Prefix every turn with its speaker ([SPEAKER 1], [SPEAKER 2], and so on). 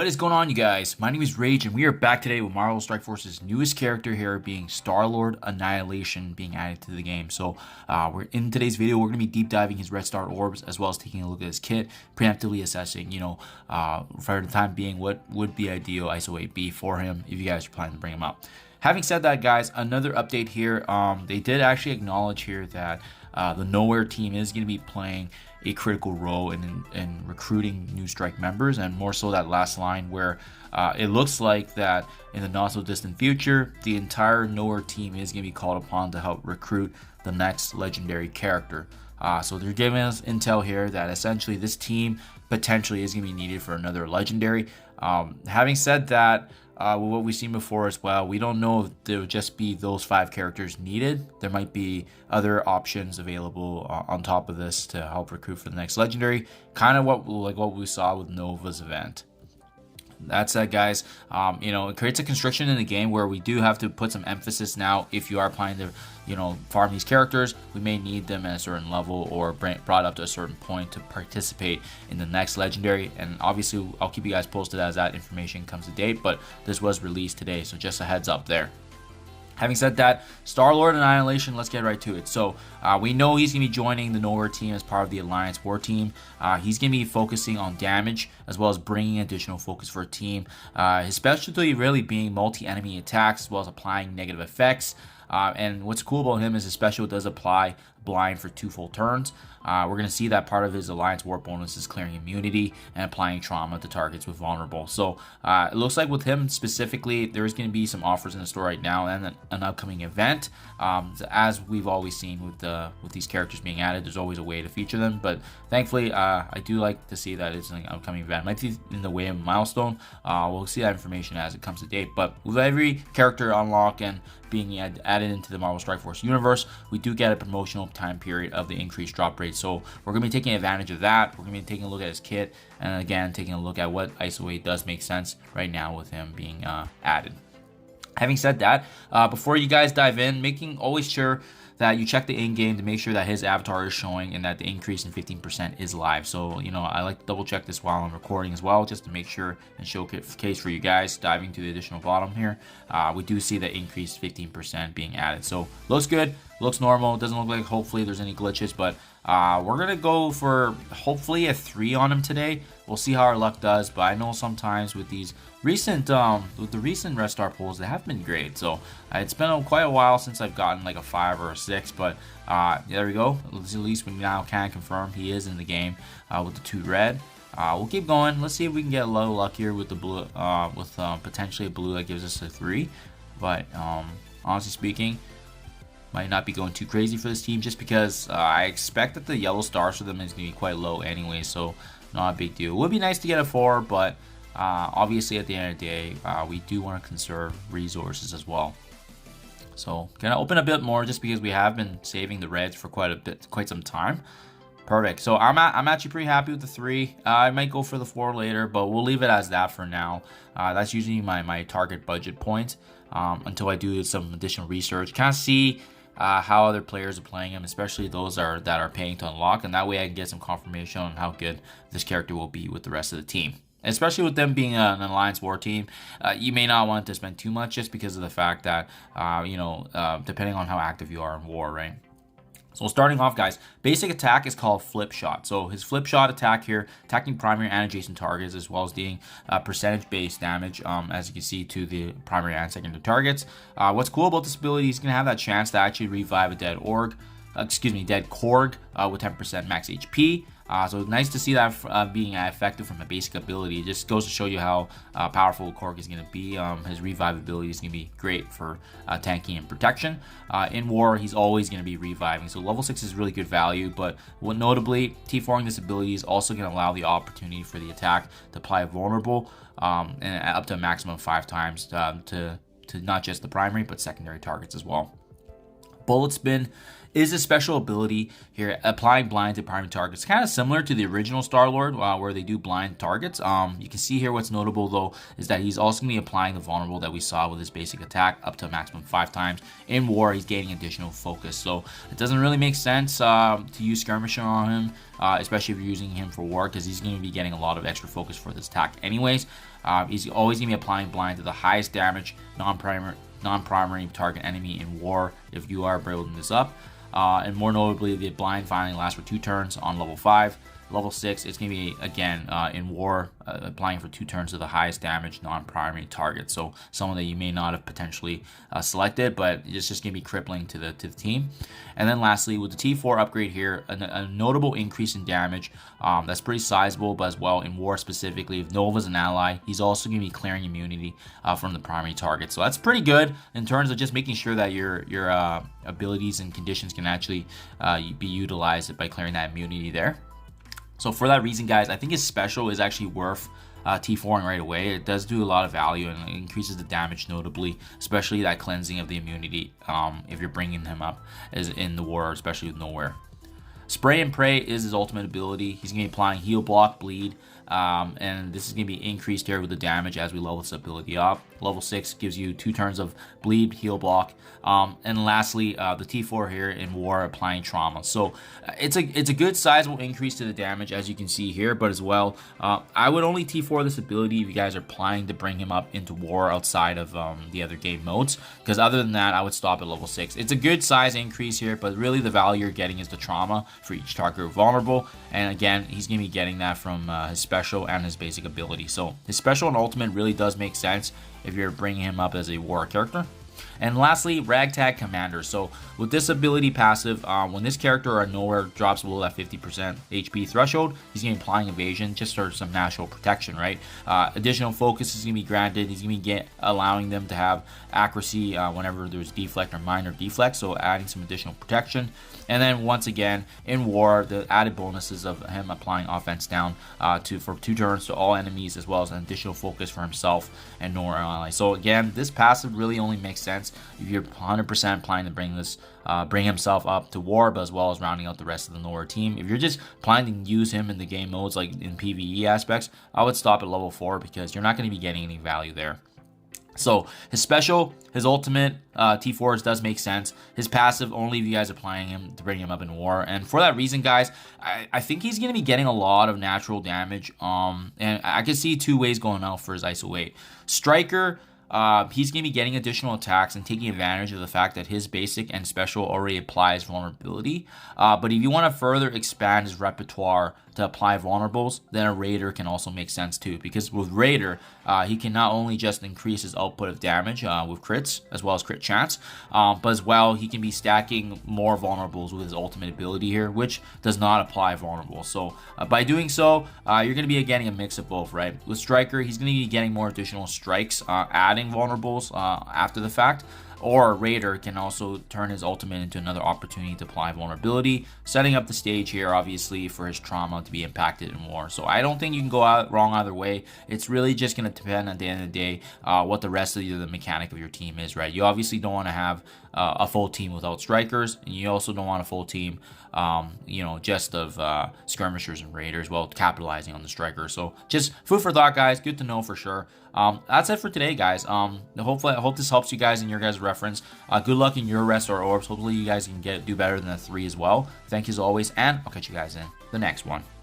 [SPEAKER 1] What is going on, you guys? My name is Rayge, and we are back today with Marvel Strike Force's newest character here, being Star-Lord Annihilation, being added to the game. So, we're in today's video. We're going to be deep diving his Red Star Orbs, as well as taking a look at his kit, preemptively assessing, for the time being, what would be ideal Iso-8 be for him if you guys are planning to bring him up. Having said that, guys, another update here. They did actually acknowledge here that the Knowhere team is going to be playing a critical role in recruiting new strike members, and more so that last line where it looks like that in the not so distant future, the entire Knowhere team is going to be called upon to help recruit the next legendary character. So they're giving us intel here that essentially this team potentially is going to be needed for another legendary. Having said that, with what we've seen before as well, we don't know if there would just be those 5 characters needed. There might be other options available on top of this to help recruit for the next legendary, kind of what we saw with Nova's event. That said, guys, it creates a constriction in the game where we do have to put some emphasis now. If you are planning to, farm these characters, we may need them at a certain level or brought up to a certain point to participate in the next legendary. And obviously, I'll keep you guys posted as that information comes to date. But this was released today, so just a heads up there. Having said that, Star-Lord Annihilation, let's get right to it. So, we know he's going to be joining the Knowhere team as part of the Alliance War team. He's going to be focusing on damage, as well as bringing additional focus for a team. His specialty really being multi-enemy attacks, as well as applying negative effects. And what's cool about him is his special does apply blind for 2 full turns. We're going to see that part of his Alliance War bonus is clearing immunity and applying trauma to targets with vulnerable. So it looks like with him specifically, there's going to be some offers in the store right now and an upcoming event. As we've always seen with these characters being added, there's always a way to feature them. But thankfully, I do like to see that it's an upcoming event. Might be in the way of a milestone. We'll see that information as it comes to date. But with every character unlock and being added into the Marvel Strike Force universe, we do get a promotional time period of the increased drop rate. So we're going to be taking advantage of that. We're going to be taking a look at his kit, and again, taking a look at what Iso-8 does make sense right now with him being added. Having said that, before you guys dive in, making always sure that you check the in-game to make sure that his avatar is showing and that the increase in 15% is live. So, I like to double check this while I'm recording as well, just to make sure and showcase for you guys. Diving to the additional bottom here, we do see the increased 15% being added. So, looks good, looks normal. Doesn't look like hopefully there's any glitches, but we're going to go for hopefully a 3 on him today. We'll see how our luck does, but I know sometimes with these recent, with the recent Red Star pulls, they have been great. So it's been quite a while since I've gotten like a 5 or a 6, but there we go. At least we now can confirm he is in the game with the 2 red. We'll keep going. Let's see if we can get a little luckier with the blue, with potentially a blue that gives us a 3. But honestly speaking, might not be going too crazy for this team, just because I expect that the yellow stars for them is going to be quite low anyway, so not a big deal. It would be nice to get a 4, but obviously at the end of the day, we do want to conserve resources as well. So gonna open a bit more just because we have been saving the reds for quite some time. Perfect. So I'm actually pretty happy with the 3. I might go for the 4 later, but we'll leave it as that for now. That's usually my target budget point until I do some additional research. Kind of see how other players are playing him, especially those that are paying to unlock, and that way I can get some confirmation on how good this character will be with the rest of the team. Especially with them being an Alliance War team, you may not want to spend too much just because of the fact that, depending on how active you are in war, right? So starting off, guys, basic attack is called Flip Shot. So his Flip Shot attack here, attacking primary and adjacent targets, as well as dealing percentage-based damage, as you can see, to the primary and secondary targets. What's cool about this ability is going to have that chance to actually revive a dead Korg with 10% max HP. So nice to see that being effective from a basic ability. It just goes to show you how powerful Korg is going to be. His revive ability is going to be great for tanking and protection. In war, he's always going to be reviving. So level 6 is really good value, but notably, T4ing this ability is also going to allow the opportunity for the attack to apply a vulnerable and up to a maximum of 5 times to not just the primary, but secondary targets as well. Bullet Spin is a special ability here, applying blind to primary targets. Kind of similar to the original Star-Lord, where they do blind targets. You can see here what's notable, though, is that he's also going to be applying the vulnerable that we saw with his basic attack up to a maximum 5 times. In war, he's gaining additional focus. So it doesn't really make sense to use Skirmisher on him, especially if you're using him for war, because he's going to be getting a lot of extra focus for this attack anyways. He's always going to be applying blind to the highest damage non-primary target enemy in war if you are building this up. And more notably, the blind finally lasts for 2 turns on level 5. Level 6, it's going to be, again, in war, applying for 2 turns to the highest damage non-primary target. So someone that you may not have potentially selected, but it's just going to be crippling to the team. And then lastly, with the T4 upgrade here, a notable increase in damage. That's pretty sizable, but as well in war specifically, if Nova's an ally, he's also going to be clearing immunity from the primary target. So that's pretty good in terms of just making sure that your abilities and conditions can actually be utilized by clearing that immunity there. So for that reason, guys, I think his special is actually worth T4ing right away. It does do a lot of value and it increases the damage notably, especially that cleansing of the immunity if you're bringing him up as in the war, especially with Knowhere. Spray and Pray is his ultimate ability. He's going to be applying heal, block, bleed, and this is going to be increased here with the damage as we level this ability up. Level 6 gives you 2 turns of bleed, heal, block, and lastly, the T4 here in war applying trauma. So it's a good sizable increase to the damage as you can see here, but as well, I would only T4 this ability if you guys are planning to bring him up into war outside of the other game modes, because other than that, I would stop at level 6. It's a good size increase here, but really the value you're getting is the trauma for each target vulnerable, and again, he's going to be getting that from his special and his basic ability. So his special and ultimate really does make sense if you're bringing him up as a war character. And lastly, Ragtag Commander. So with this ability passive, when this character or Knowhere drops below that 50% HP threshold, he's going to be applying evasion just for some natural protection, right? Additional focus is going to be granted. He's going to be allowing them to have accuracy whenever there's deflect or minor deflect, so adding some additional protection. And then once again, in war, the added bonuses of him applying offense down for 2 turns to all enemies, as well as an additional focus for himself and Knowhere allies. So again, this passive really only makes sense if you're 100% planning to bring himself up to war, but as well as rounding out the rest of the Knowhere team. If you're just planning to use him in the game modes, like in PvE aspects, I would stop at level 4 because you're not going to be getting any value there. So his special, his ultimate, T4s does make sense. His passive, only if you guys are playing him to bring him up in war. And for that reason, guys, I think he's going to be getting a lot of natural damage. And I can see 2 ways going out for his Iso-8. Striker, he's going to be getting additional attacks and taking advantage of the fact that his basic and special already applies vulnerability. But if you want to further expand his repertoire to apply vulnerables, then a Raider can also make sense too. Because with Raider, he can not only just increase his output of damage with crits, as well as crit chance, but as well, he can be stacking more vulnerables with his ultimate ability here, which does not apply vulnerables. So by doing so, you're going to be getting a mix of both, right? With Striker, he's going to be getting more additional strikes, adding vulnerables after the fact. Or Raider can also turn his ultimate into another opportunity to apply vulnerability, setting up the stage here, obviously, for his trauma to be impacted in war. So I don't think you can go wrong either way. It's really just going to depend at the end of the day what the rest of the mechanic of your team is, right? You obviously don't want to have a full team without strikers, and you also don't want a full team, just of skirmishers and raiders, while capitalizing on the striker. So just food for thought, guys. Good to know for sure. That's it for today, guys. Hopefully, I hope this helps you guys in your guys' reference. Good luck in your rest or orbs. Hopefully, you guys can do better than a 3 as well. Thank you as always, and I'll catch you guys in the next one.